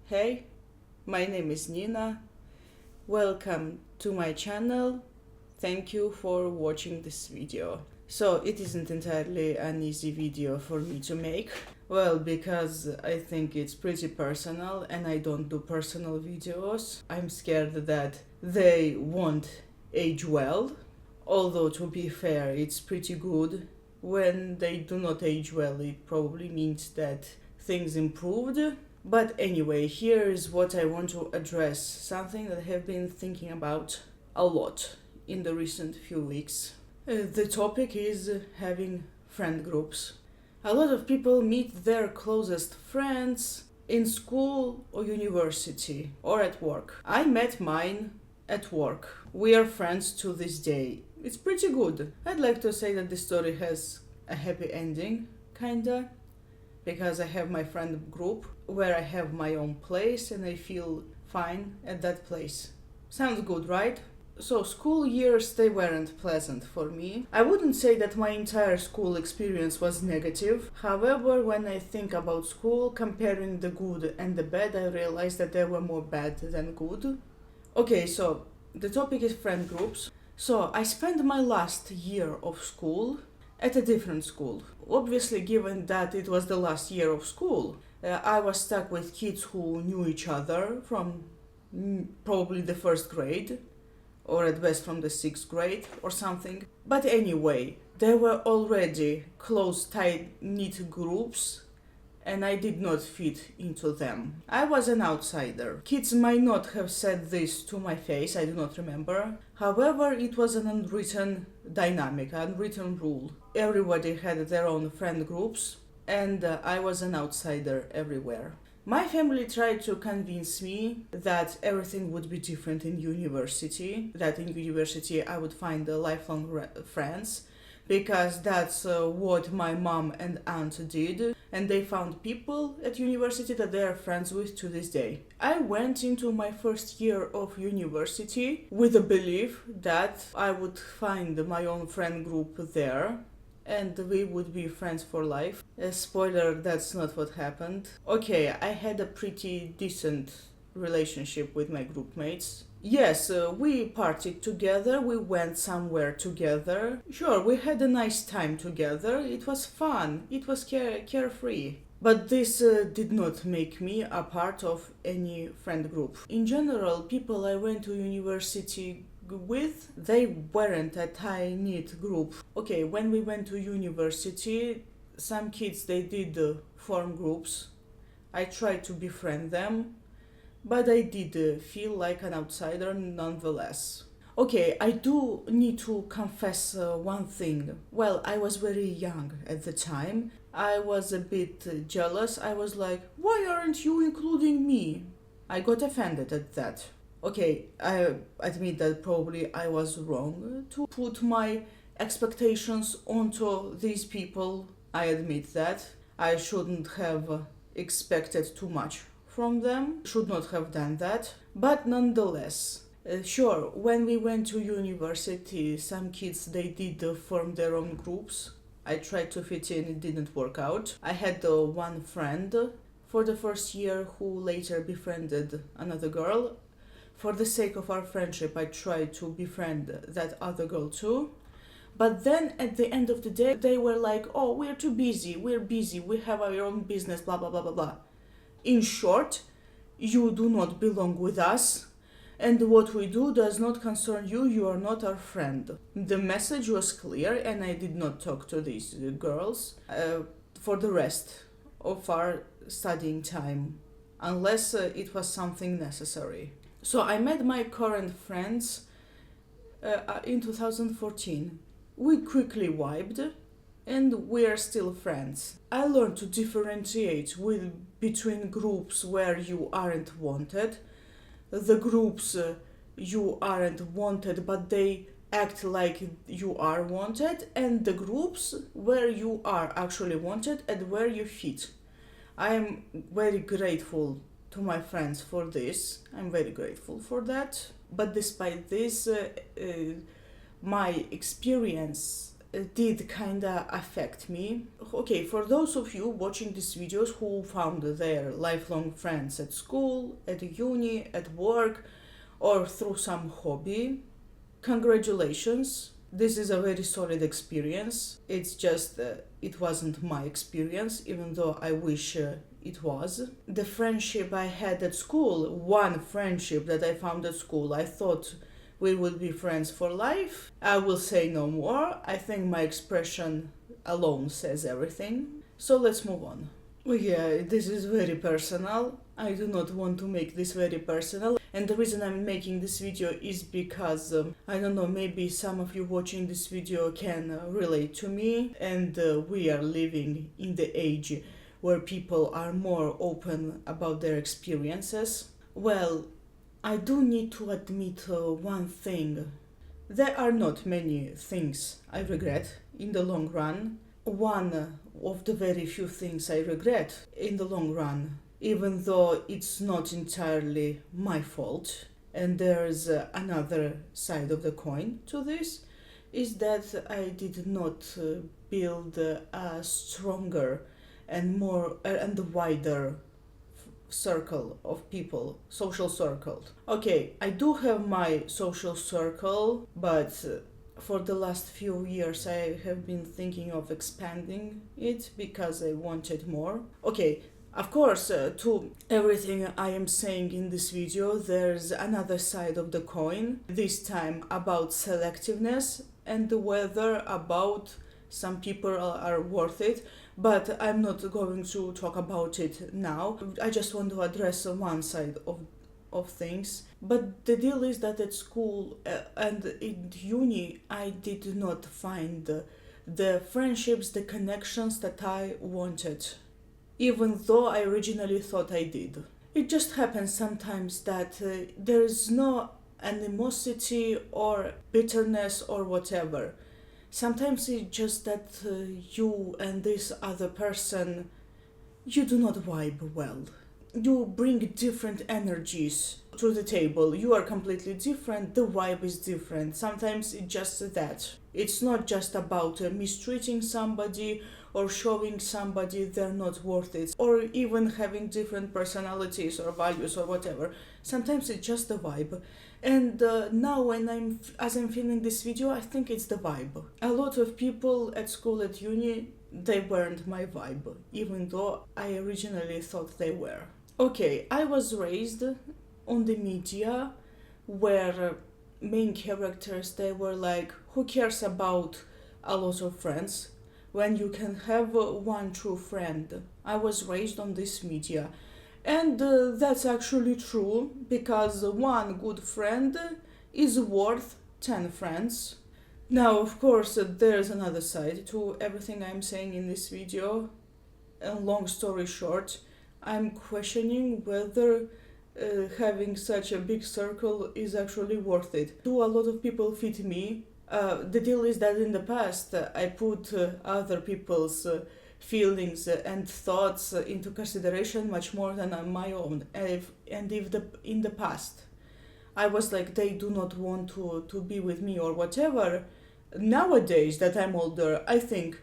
Hey, my name is Nina. Welcome to my channel. Thank you for watching this video. So it isn't entirely an easy video for me to make. Well, because I think it's pretty personal and I don't do personal videos. I'm scared that they won't age well. Although to be fair, it's pretty good. When they do not age well, it probably means that things improved. But anyway, here is what I want to address, something that I have been thinking about a lot in the recent few weeks. The topic is having friend groups. A lot of people meet their closest friends in school or university or at work. I met mine at work. We are friends to this day. It's pretty good. I'd like to say that the story has a happy ending, kinda, because I have my friend group where I have my own place and I feel fine at that place. Sounds good, right? So school years, they weren't pleasant for me. I wouldn't say that my entire school experience was negative. However, when I think about school, comparing the good and the bad, I realize that there were more bad than good. Okay, so the topic is friend groups. So I spent my last year of school at a different school. Obviously, given that it was the last year of school, I was stuck with kids who knew each other from probably the first grade, or at best from the sixth grade or something. But anyway, there were already close, tight-knit groups, and I did not fit into them. I was an outsider. Kids might not have said this to my face, I do not remember. However, it was an unwritten dynamic, unwritten rule. Everybody had their own friend groups, and I was an outsider everywhere. My family tried to convince me that everything would be different in university, that in university I would find lifelong friends, because that's what my mom and aunt did, and they found people at university that they are friends with to this day. I went into my first year of university with the belief that I would find my own friend group there, and we would be friends for life. Spoiler, that's not what happened. Okay, I had a pretty decent relationship with my group mates. Yes, we partied together, we went somewhere together. Sure, we had a nice time together, it was fun, it was carefree. But this did not make me a part of any friend group. In general, people I went to university with, they weren't a tight-knit group. Okay, when we went to university, some kids, they did form groups. I tried to befriend them, but I did feel like an outsider nonetheless. Okay, I do need to confess one thing. Well, I was very young at the time. I was a bit jealous. I was like, why aren't you including me? I got offended at that. Okay, I admit that probably I was wrong to put my expectations onto these people. I admit that. I shouldn't have expected too much from them, should not have done that. But nonetheless, sure, when we went to university, some kids, they did form their own groups. I tried to fit in, it didn't work out. I had one friend for the first year who later befriended another girl. For the sake of our friendship, I tried to befriend that other girl too. But then at the end of the day, they were like, oh, we're too busy, we have our own business, blah, blah, blah, blah, blah. In short, you do not belong with us, and what we do does not concern you, you are not our friend. The message was clear, and I did not talk to these girls for the rest of our studying time, unless it was something necessary. So I met my current friends in 2014. We quickly vibed, and we are still friends. I learned to differentiate between groups where you aren't wanted, the groups you aren't wanted but they act like you are wanted, and the groups where you are actually wanted and where you fit. I am very grateful to my friends for this. I'm very grateful for that. But despite this, my experience did kinda affect me. Okay, for those of you watching these videos who found their lifelong friends at school, at uni, at work, or through some hobby, congratulations. This is a very solid experience. It's just it wasn't my experience, even though I wish it was. The friendship I had at school, one friendship that I found at school, I thought we would be friends for life. I will say no more. I think my expression alone says everything. So let's move on. Yeah, this is very personal. I do not want to make this very personal. And the reason I'm making this video is because, I don't know, maybe some of you watching this video can relate to me. And we are living in the age where people are more open about their experiences. Well, I do need to admit one thing. There are not many things I regret in the long run. One of the very few things I regret in the long run, even though it's not entirely my fault, and there's another side of the coin to this, is that I did not build a stronger and more and wider circle of people, social circle. Okay, I do have my social circle, but for the last few years I have been thinking of expanding it because I wanted more. Okay, of course, to everything I am saying in this video, there's another side of the coin, this time about selectiveness and whether about some people are worth it, but I'm not going to talk about it now. I just want to address one side of things. But the deal is that at school and in uni, I did not find the friendships, the connections that I wanted, even though I originally thought I did. It just happens sometimes that there is no animosity or bitterness or whatever. Sometimes it's just that you and this other person, you do not vibe well. You bring different energies to the table. You are completely different. The vibe is different. Sometimes it's just that. It's not just about mistreating somebody or showing somebody they're not worth it, or even having different personalities or values or whatever. Sometimes it's just the vibe. And now when as I'm filming this video, I think it's the vibe. A lot of people at school, at uni, they weren't my vibe, even though I originally thought they were. Okay, I was raised on the media where main characters, they were like, who cares about a lot of friends when you can have one true friend? I was raised on this media. And that's actually true, because one good friend is worth 10 friends. Now, of course, there's another side to everything I'm saying in this video. And long story short, I'm questioning whether having such a big circle is actually worth it. Do a lot of people fit me? The deal is that in the past, I put other people's feelings and thoughts into consideration much more than on my own. In the past I was like, they do not want to be with me or whatever. Nowadays that I'm older, I think,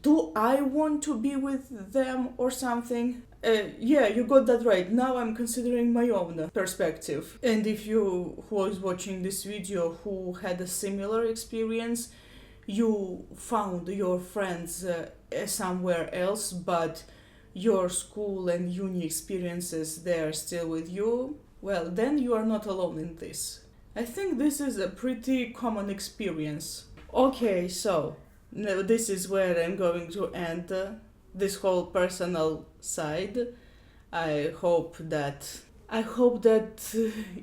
do I want to be with them or something? Yeah, you got that right. Now I'm considering my own perspective. And if you who was watching this video who had a similar experience, you found your friends somewhere else, but your school and uni experiences, they're still with you, well, then you are not alone in this. I think this is a pretty common experience. Okay, so now this is where I'm going to end this whole personal side. I hope that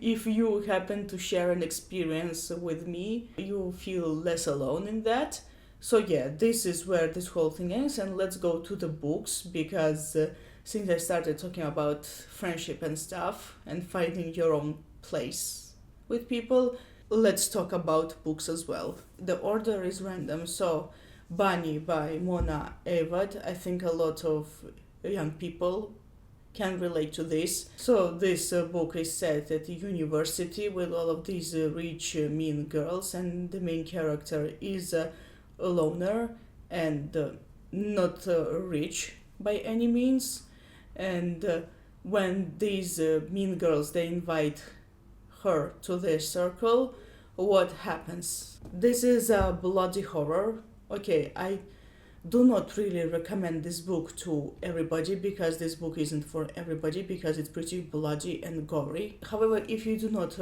if you happen to share an experience with me, you feel less alone in that. So yeah, this is where this whole thing ends, and let's go to the books, because since I started talking about friendship and stuff and finding your own place with people, let's talk about books as well. The order is random, so Bunny by Mona Awad. I think a lot of young people can relate to this. So this book is set at a university with all of these rich, mean girls, and the main character is a loner and not rich by any means. And when these mean girls they invite her to their circle, what happens? This is a bloody horror. Okay, I do not really recommend this book to everybody because this book isn't for everybody because it's pretty bloody and gory. However, if you do not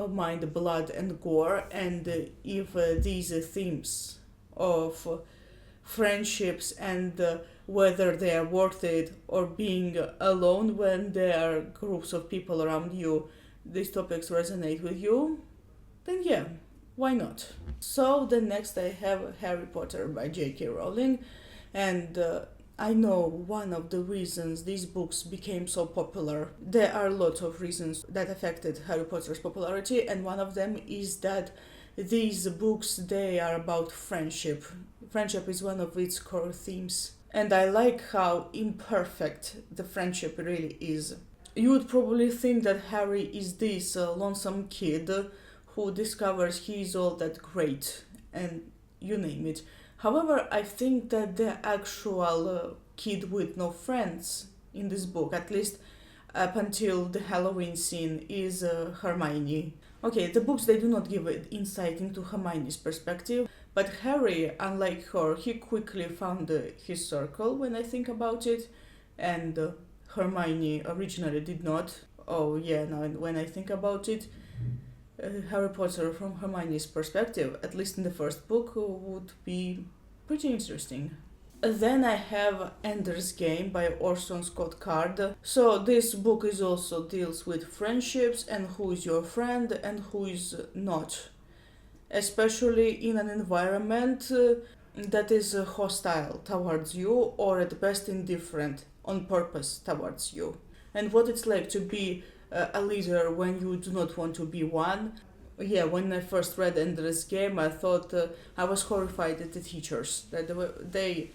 mind blood and gore, and if these themes of friendships and whether they are worth it or being alone when there are groups of people around you, these topics resonate with you, then yeah, why not? So the next I have Harry Potter by J.K. Rowling, and I know one of the reasons these books became so popular. There are lots of reasons that affected Harry Potter's popularity, and one of them is that these books they are about friendship. Friendship is one of its core themes, and I like how imperfect the friendship really is. You would probably think that Harry is this lonesome kid who discovers he is all that great, and you name it. However, I think that the actual kid with no friends in this book, at least up until the Halloween scene, is Hermione. Okay, the books they do not give insight into Hermione's perspective, but Harry, unlike her, he quickly found his circle when I think about it, and Hermione originally did not. Oh yeah, now when I think about it, Harry Potter from Hermione's perspective, at least in the first book, would be pretty interesting. Then I have Ender's Game by Orson Scott Card. So this book is also deals with friendships and who is your friend and who is not, especially in an environment that is hostile towards you or at best indifferent on purpose towards you, and what it's like to be a leader when you do not want to be one. Yeah, when I first read Ender's Game, I thought I was horrified at the teachers that they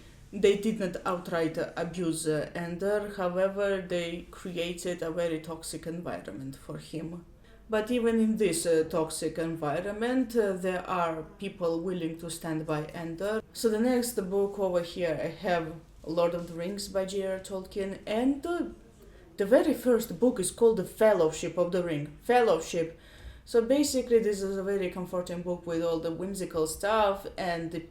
did not outright abuse Ender. However, they created a very toxic environment for him. But even in this toxic environment, there are people willing to stand by Ender. So the next book over here, I have Lord of the Rings by J.R. Tolkien, and the very first book is called The Fellowship of the Ring. Fellowship. So basically, this is a very comforting book with all the whimsical stuff and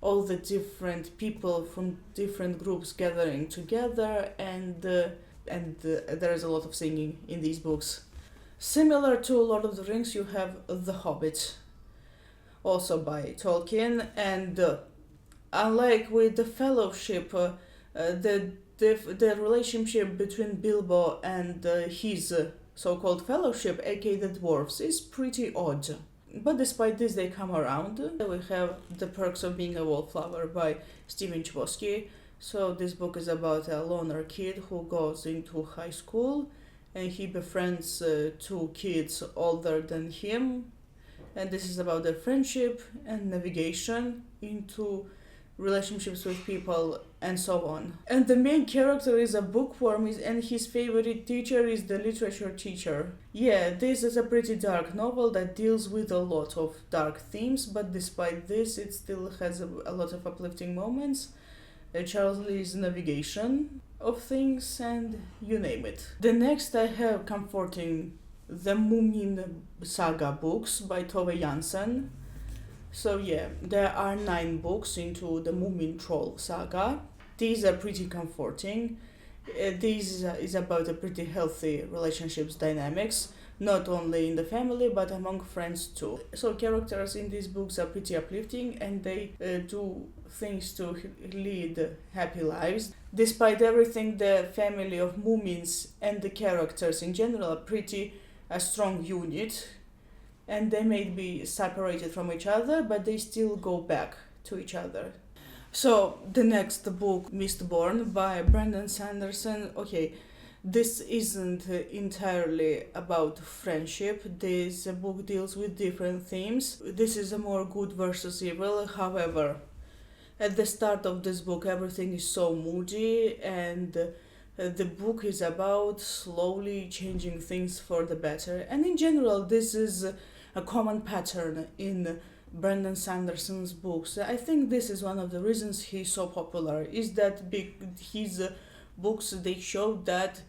all the different people from different groups gathering together, and there is a lot of singing in these books. Similar to Lord of the Rings, you have The Hobbit, also by Tolkien, and unlike with The Fellowship, the relationship between Bilbo and his so-called fellowship, aka the dwarves, is pretty odd. But despite this, they come around. We have The Perks of Being a Wallflower by Stephen Chbosky. So this book is about a loner kid who goes into high school and he befriends two kids older than him. And this is about their friendship and navigation into relationships with people and so on. And the main character is a bookworm and his favorite teacher is the literature teacher. Yeah, this is a pretty dark novel that deals with a lot of dark themes, but despite this it still has a lot of uplifting moments. Charles Lee's navigation of things, and you name it. The next I have comforting the Moomin Saga books by Tove Jansson. So yeah, there are 9 books into the Moomin Troll saga. These are pretty comforting. This is about a pretty healthy relationships dynamics, not only in the family but among friends too. So characters in these books are pretty uplifting and they do things to lead happy lives. Despite everything, the family of Moomins and the characters in general are pretty a strong unit, and they may be separated from each other, but they still go back to each other. So the next book, Mistborn by Brandon Sanderson. Okay, this isn't entirely about friendship. This book deals with different themes. This is a more good versus evil. However, at the start of this book, everything is so moody, and the book is about slowly changing things for the better. And in general, this is a common pattern in Brandon Sanderson's books. I think this is one of the reasons he's so popular, is that his books, they show that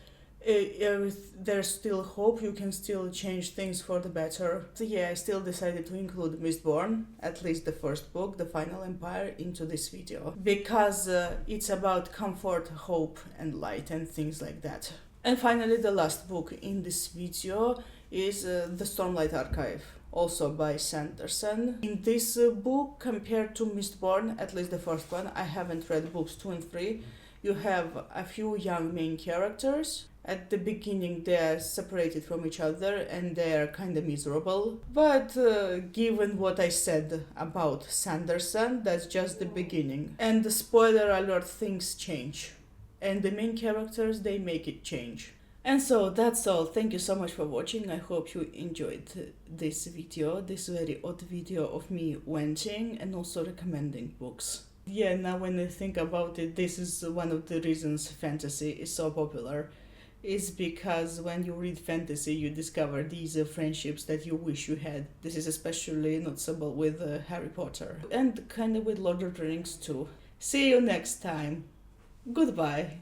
there's still hope, you can still change things for the better. So yeah, I still decided to include Mistborn, at least the first book, The Final Empire, into this video, because it's about comfort, hope and light and things like that. And finally, the last book in this video is The Stormlight Archive, also by Sanderson. In this book, compared to Mistborn, at least the first one, I haven't read books 2 and 3, you have a few young main characters. At the beginning, they're separated from each other and they're kind of miserable. But given what I said about Sanderson, that's just the beginning. And the spoiler alert, things change. And the main characters, they make it change. And so that's all. Thank you so much for watching. I hope you enjoyed this video, this very odd video of me venting and also recommending books. Yeah, now when I think about it, this is one of the reasons fantasy is so popular. Is because when you read fantasy, you discover these friendships that you wish you had. This is especially noticeable with Harry Potter and kind of with Lord of the Rings too. See you next time. Goodbye.